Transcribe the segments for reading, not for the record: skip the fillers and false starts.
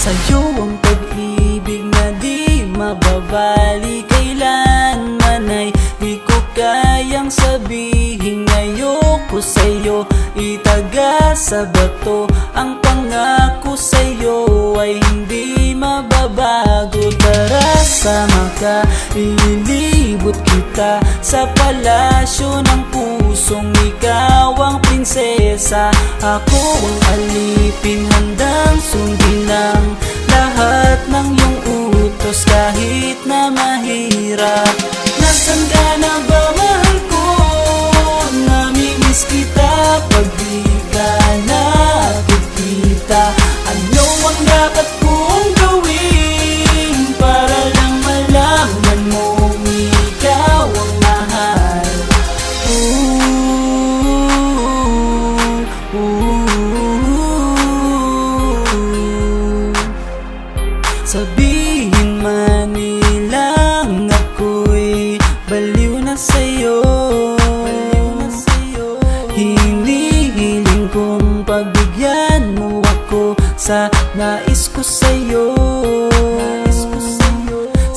Sa'yo ang pag-ibig na di mababali, kailanman ay di ko kayang sabihin. Ayoko sa'yo itaga sa bato, ang pangako sa'yo ay hindi mababago. Tara sama ka, ililibot kita sa palasyo ng pusong ikaw ang prinsesa. Ako ang alipin, handang sundin ang lahat ng iyong utos kahit na mahirap. Nasaan ka na ba, mahal ko? Namimiss kita pag di ka nakikita. Ano ang dapat kong gawin para lang malaman mong ikaw ang mahal? Sabihin man nilang ako'y baliw na sa'yo, hinihiling kong pagbigyan mo ako sa nais ko sa'yo.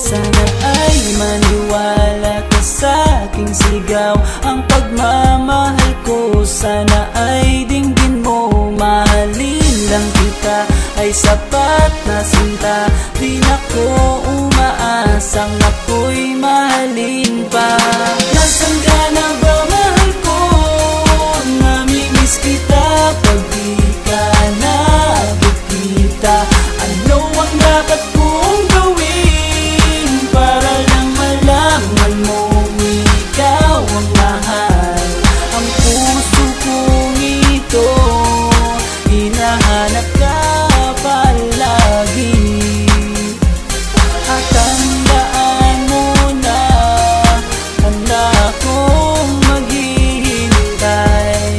Sana ay maniwala ka sa aking sigaw, ang pagmamahal ko sana ay dinggin mo. Mahalin lang kita ay sapat na sinta, di na ko umaasang ako'y mahalin pa. Nasaan ka na ba, mahal ko? Namimiss kita pag di ka nakikita. Ano ang dapat kong gawin para lang malaman mong ikaw ang mahal? Ang puso kong ito hinahanap ka palagi, at tandaan mo na handa akong maghihintay.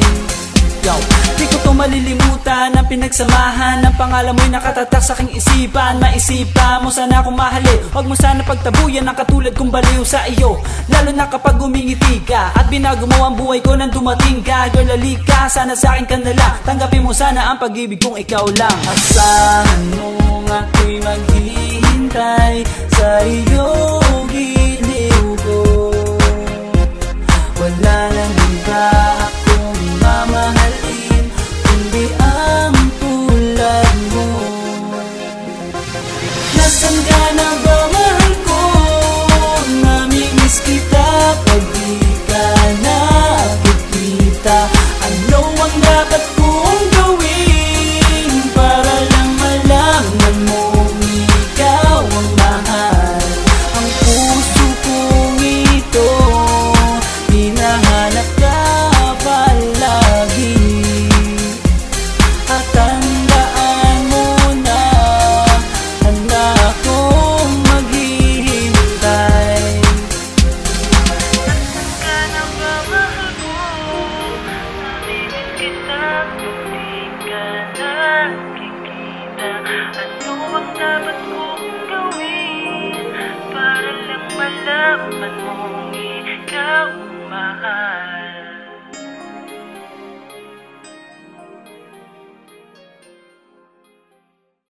Yo, di ko to malilimutan ang pinagsamahan, ang pangalan mo'y nakatatak sa aking isipan. Maisipan mo sana akong mahalin, huwag mo sana pagtabuyan ang katulad kong baliw sa iyo. Lalo na kapag umingiti ka at binago mo ang buhay ko nang dumating ka. Girl, halika, sana sa akin ka na lang, tanggapin mo sana ang pag-ibig kong ikaw lang. Asahan mo ako'y maghihintay sa iyong giliw ko, wala nang iba.